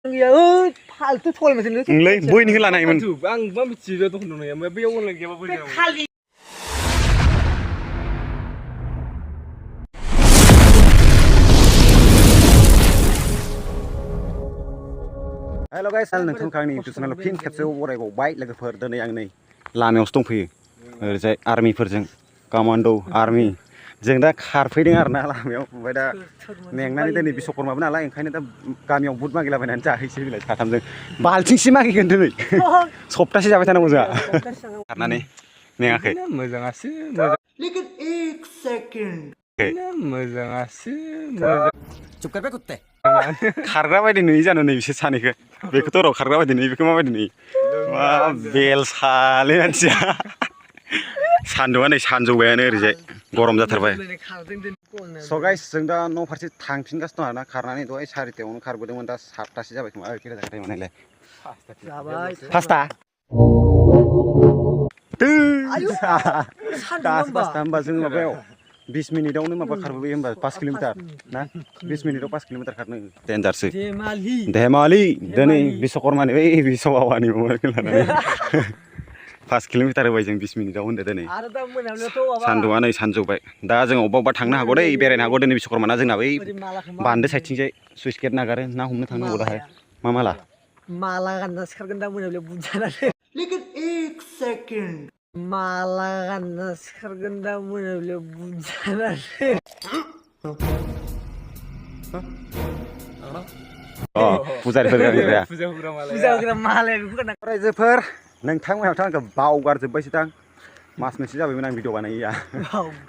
फालतु थल मोनसे नोंलाय बयनिखौ लानायमोन आं मा मिथियो दखन नङा ओमफ्राय बेयाव अनलाइन गैयाबा बोरै खालि हेल' गाइस नोंथांखौ आंनि इउटुब चेनेलाव फिन खेबसेयाव बरायबावबाय लोगोफोर दिनै आं नै लामायावसो दंफैयो ओरैजाय आर्मिफोरजों कमान्ड' आर्मि जों दा खारफैदों आरोना लामायाव ओमफ्राय दा मेंनानै दिनै बिश्वकर्माबो नालाय ओंखायनो दा गामियाव बुट मागिलाबायनानै जाहैसै बिलाय साथामजों बाल्थिंसे मागिगोन दिनै सप्तासे जाबाय थानांगौ जोंहा खारनानै मेङाखै मोजाङासो मोजां लेकिन 1 सेकेन्ड मोजाङासो मोजां चुप कर बे कुत्ते खारग्रा बायदि नुयो जानो नै बिसोर सानैखौ बेखौथ' र' खारग्रा बायदि नुयो बेखौ माबायदि नुयो मा बेलसालै मानसिया सान्दुंआ नै सानजौबायानो ओरैजाय गरम जाथारबाय स' गाइस जों दा न' फारसे थांफिनगासिनो दं आरोना खारनानै दहाय 4टायावनो खारबोदोंमोन दा 7टासो जाबाय खोमा खैथा जाखो टाइमालाय 5टा दासो 5टा होमबा जों माबायाव 20 मिनिटावनो माबा खारबोबाय होमबा 5 किल'मिटार ना 20 मिनिटाव 5 किल'मिटार खारनो डेन्जारसो धेमालि दिनै बिश्वकर्मानि बै बिश्वबाबानि लानानै 5 किल'मिटार होबाय जों 20 मिनिटाव होनदो दिनै सान्दुंआ नै सानजौबाय दा जों अबेबा थांनो हागौ दै बेरायनो हागौ दिनै बिश्वकर्माना जोंना बै बान्दो साइडथिंजाय सुइस गेट नागारो ना हमनो थांनांगौ दाहाय मा माला गानना सिखारगोन दा मोनाबिलियाव बुजानानै लेकिन 1 सेकेन्ड माला गानना सिखारगोन दा मोनाबिलियाव बुजानानै पुजारिफोर गामिया फुजा होग्रा मालाया बेखौ गानना रायजोफोर नोंथांमोनाथ' आंखौ बावगारजोब्बायसो दां मास मोनसे जाबायमोन आं भिडिअ बानायैया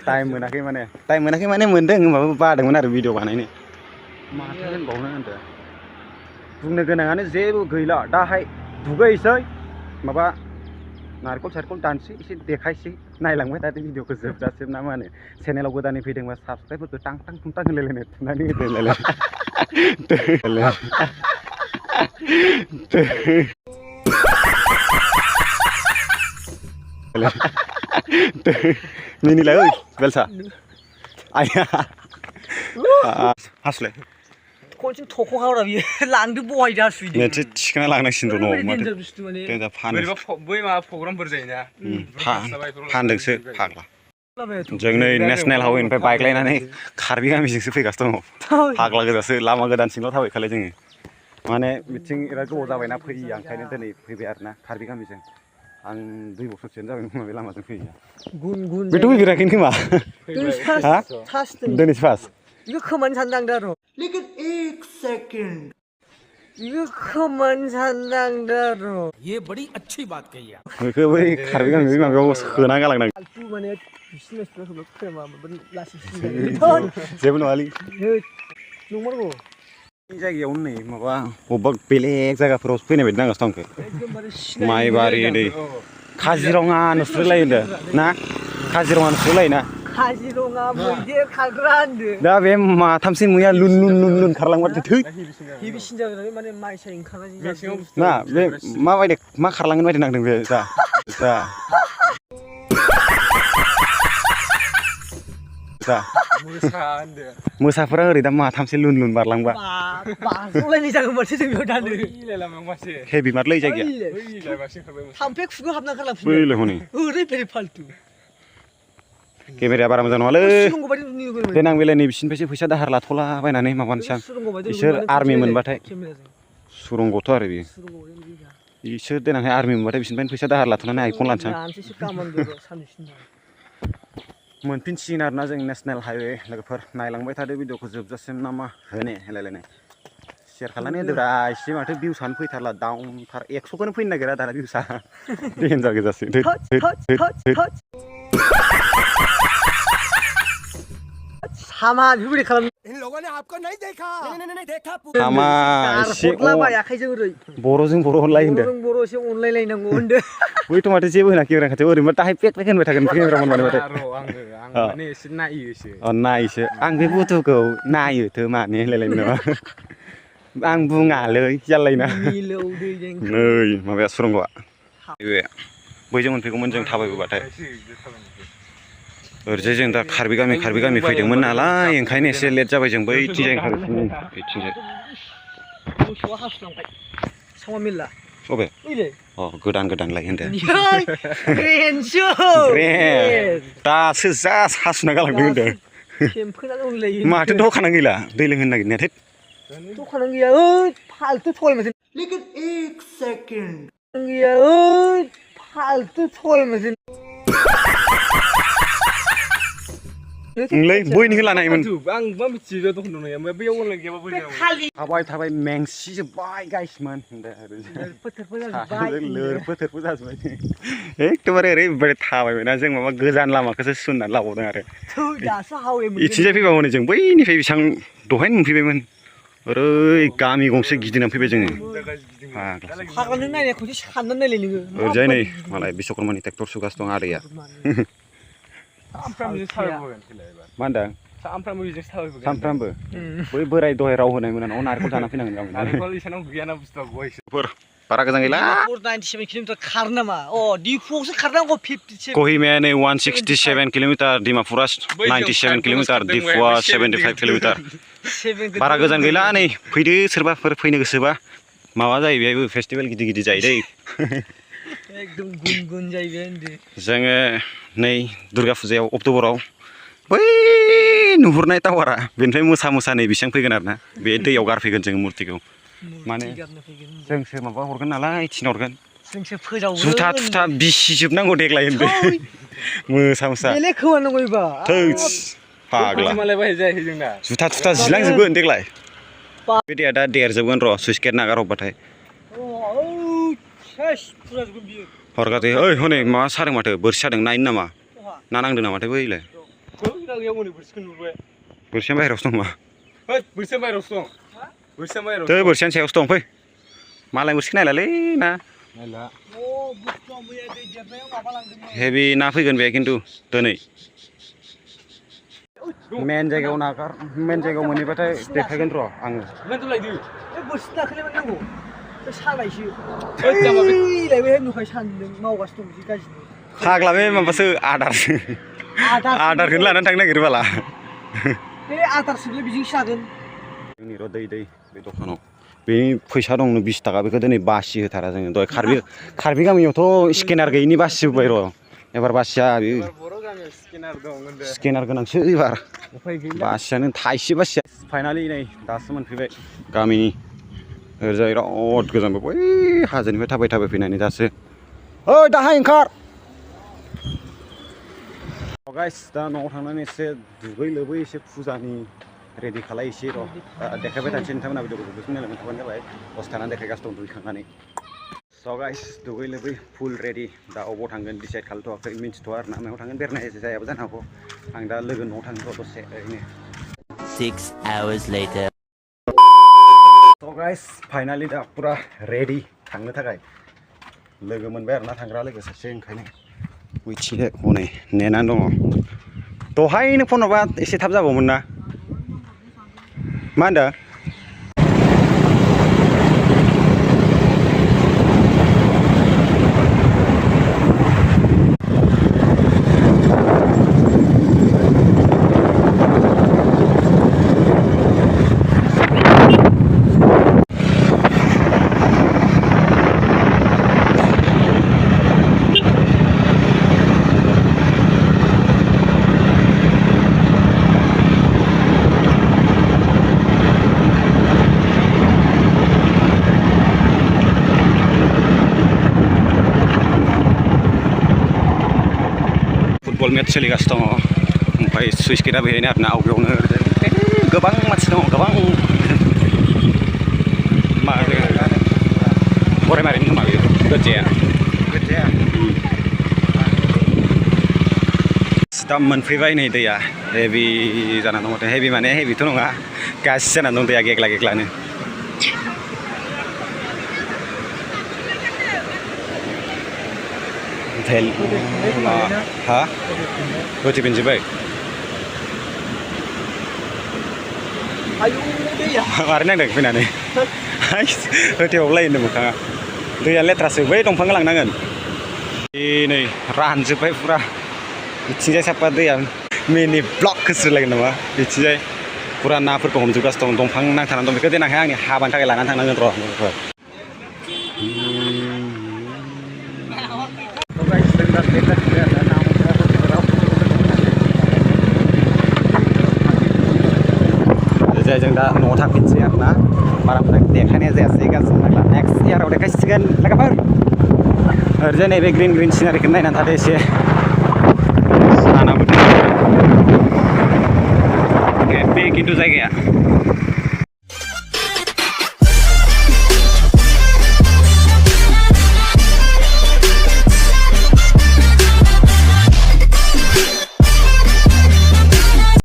टाइम मोनाखै माने मोनदों होमबाबो बादोंमोन आरो भिडिअ बानायनो माथो होनबावनो होनदो बुंनो गोनाङानो जेबो गैला दाहाय दुगैसै माबा नारखल सारखल दानसै एसे देखायसै नायलांबाय थादो भिडिअखौ जोबजासिम ना मा होनो चेनेलाव गोदानै फैदोंबा साबसक्राइबफोरखौ टां टां थुंटां होलायलायनो थुनानै होलायलाय मिनिलाय ओइ बेलसा आया हासलाय खनसे थख' हावरा बियो लांदो बहाय जासुयदो नेटसे थिखोना लांनांसिगोन र' न'आव माथो देन्जार बै माबा प्रग्रामफोर जायोना फानदोंसो फाग्ला जों नै नेसनेल हाइवेनिफ्राय बाइक लायनानै कार्बि गामिजोंसो फैगासिनो दङ फाग्ला गोजासो लामा गोदानसिमल' थाबायखालाय जोङो माने बिथिं बिराद गोबाव जाबायना फैयिया ओंखायनो दिनै फैबाय आरोना कार्बि गामिजों आं 2 बोसोरसोआनो जाबाय खोमा बे लामाजों फैयिया बेथ' फैफेराखैनो खोमा दिनैसो फार्स्ट बेखौ खोमानो सानदों आं दा र' लेकिन 1 सेकेन्ड बेखौ खोमानो सानदों आं दा र' ये बड़ी अच्छी बात कही बेखौ बै कार्बि गामि माबायाव सोना गालांनांगौ माने जेबो नङालै नंमारगौ जायगायावनो नै माबा बबेबा बेलेग जायगाफोराव फैनाय बायदि नांगासिनो दं आंखौ माइबारि दै काजिरङा नुस्रोलायो होनदों ना काजिरङा नुस्रोलायो ना काजिरङा मैदेर खारग्रा होनदो दा बे माथामसो मैया लुन लुन लुन लुन खारलांबाय थै हेबिसिन जागोन माने माइ साइ ओंखारनाय ना बे माबायदि मा खारलांगोन बायदि नांदों बे दा मोसाफोरा ओरै दा माथामसो लुन लुन बारलांबा बारलायनाय जागोन माथो जों बेयाव दानो हेभि मारलै जायगाया थाम्फे खुगा हाबना बैलाय हनै ओरैबायदि फालतु केमेराया बारा मोजां नङालै देनां बेलाय नै बिसिनिफ्रायसो फैसा दाहार लाथ'ला बायनानै माबानोसै आं बिसोर आर्मि मोनबाथाय सुरंगथ' आरो बियो बिसोर देनांहाय आर्मि मोनबाथाय बिसिनिफ्रायनो फैसा दाहार लाथ'नानै आइफन लानोसै आं मोनफिनसिगोन आरोना जों नेसनेल हाइवे लोगोफोर नायलांबाय थादो भिडिअखौ जोबजासिम ना मा होने होलायलायनाय शेयार खालामनानै होदोब्रा एसे माथो भिउसानो फैथारला डाउनथार 100खौनो फैनो नागिरा दाना भिउसा देन्जार गोजासो हामा बेबायदि खालाम हामा एसे आखाइजों ओरै बर'जों बर' होनलाय होनदो बर' एसे अनलायलायनांगौ होनदो बैथ' माथो जेबो होना केमेरा खाथियाव ओरैनो दाहाय पेक पेक होनबाय थागोन केमेरा मोनबाथाय माने एसे नायोसो आं बे बुस्थुखौ नायोथो माने होनलायलायनो नामा आं बुङालै जालायना नै माबाया सुरंगआ बैजों मोनफैगौमोन जों थाबायबोबाथाय ओरैजाय जों दा कार्बि गामि फैदोंमोन नालाय ओंखायनो एसे लेट जाबाय जों बैथिंजाय ओंखारगासिनो बैथिंजाय मोसौआ हासुलांबाय सामा मेल्ला अबे ओइलै गोदान लाय होनदो ग्रेनसो दासो जास्ट हासुना गालांदों होनदो फेम्फोना दंलायो माथो दखाना गैला दै लोंहोनो नागिरनाया थेट दखाना गैया ओइ फालतु थगाय माथो लेकिन 1 सेकेन्ड गैया ओइ फालतु थगाय माथो नोंलै बयनिखौ लानो हायोमोन आं मा मिथियो दखान दंनाया ओमफ्राय बैयाव अनलाइन गैयाबा बोरै थाबाय मेंसिजोब्बाय गाइसमोन लोरफोथोरबो जाजोब्बाय एकदमबारे ओरैबायदि थाबायबायना जों माबा गोजान लामाखौसो सुननानै लाबावदों आरो इथिंजाय फैबा हनै जों बैनिफ्राय बेसेबां दहायनो मोनफैबायमोन ओरै गामि गंसे गिदिंनानै फैबाय जोङो फाग्ला नों नायनायखौसो साननानै नायलाय नोङो ओरैजाय नै मालाय बिश्वकर्मानि ट्रेक्टर सुगासिनो दं आदैया मा होनदों सानफ्रामबो बै बोराय दहाय राव होनाय मोना न'आव नारेंखल जाना फैनांगोन बारा गोजान गैला 97 किल'मिटार खारो नामा डिफुआवसो खारनांगौ 57 कहिमाया नै 167 किल'मिटार डिमापुरा 97 किल'मिटार डिफुआ 75 किल'मिटार बारा गोजान गैला नै फैदो सोरबाफोर फैनो गोसोबा माबा जायो बेहायबो फेस्टिभेल गिदिर जायो दै एकदम गुन जायो बे जोङो नै दुर्गा फुजायाव अक्ट'बराव बै नुहुरनाय टावारा बेनिफ्राय मोसा नै बेसेबां फैगोन आरोना बे दैयाव गारफैगोन जोङो मुर्तिखौ माने जोंसो माबा हरगोन नालाय थिनहरगोन जोंसो फोजावगोन जुथा थुथा बिसिजोबनांगौ देग्लाय होनदो मोसा बेलेग खोमानांगौ एबा थैस फाग्ला जुथा थुथा जिलांजोबगोन देग्लाय बे दैया दा देरजोबगोन र' सुइस गेट नागारहरबाथाय हरगाते ओइ हनै माबा सादों माथो बोरसि सादों नायनो नामा ना नांदों नामाथाय बैलाय बोरसिया बाहेरायावसो दं मा बोरसियानो सायावसो दं फै मालाय बोरसिखौ नायलालै ना हेभि ना फैगोन बे खिन्थु दिनै मेन जायगायाव मोनहैबाथाय देखायगोन र' आङो फाग्ला बे माबासो आदारखौनो लानानै थांनो नागिरो बाला जोंनि र' दै बे दखानाव बे फैसा दंनो 20 थाखा बेखौ दिनै बासि होथारा जोङो दहाय कार्बि गामियावथ' स्केनार गैयिनि बासिबोबाय र' एबार बासिया स्केनार गोनांसो एबार बासियानो थाइसे बासिया फाइनालि नै दासो मोनफैबाय गामिनि ओरैजाय बिराद गोजान बै हाजोनिफ्राय थाबाय फैनानै दासो ओइ दाहाय ओंखार गाइस दा न'आव थांनानै एसे दुगै लोबै एसे फुजानि रेडि खालाय एसे र' देखायबाय थानोसै नोंथांमोना भिडिअखौ गुसुं नायलांबाय थाबानो जाबाय दसे थानानै देखायगासिनो दं दुगैखांनानै स' गाइस दुगै लोबै फुल रेडि दा अबाव थांगोन डिसाइड खालामथ'वाखै मिन्थिथ'आ आरो ना मायाव थांगोन बेरायनाय जायाबो जानो हागौ आं दा लोगो न'आव थांगोन र' दसे ओरैनो 6 hours later स' गाइस फाइनालि दा पुरा रेडि थांनो थाखाय लोगो मोनबाय आरो ना थांग्रा लोगो सासे ओंखायनो मिथिले हनै नेनानै दङ दहायनो फन हरबा एसे थाब जाबावोमोन ना मा होनदों फुटबल मेच सोलिगासिनो दङ ओमफ्राय सुइस गेटआ बेहायनो आरोना आवगायावनो गोबां मानसि दङ गोबां मा गरायमारिनि खोमा बेयो गोजाया दा मोनफैबाय नै दैया हेभि जानानै दङ हेभि माने हेभिथ' नङा गासि जानानै दं दैया गेग्लानो हा होथेफिनजोब्बाय मारै नांदों फैनानै होथेबावलाय होनदों मोखाङा दैया लेथ्रासो बै दंफांखौ लांनांगोन नै रानजोब्बाय फुरा बिथिंजाय साफा दैया मिनि ब्लक होस्रोलायगोन नामा बिथिंजाय फुरा नाफोरखौ हमजोबगासिनो दं दंफां नांथानानै दं बेखौ देनांहाय आंनि हाबानि थाखाय लानानै थांनांगोन र' लोगोफोर जों दा न'आव थांफिनसै आरोना बारा मोजां देखायनाय जायासै गाज्रि नांला नेक्स्ट इयाराव देखायसिगोन लोगोफोर ओरैजाय नैबे ग्रिन ग्रिन सिनारिखौ नायनानै थादो एसे सानाबो हेपि खिन्थु जायगाया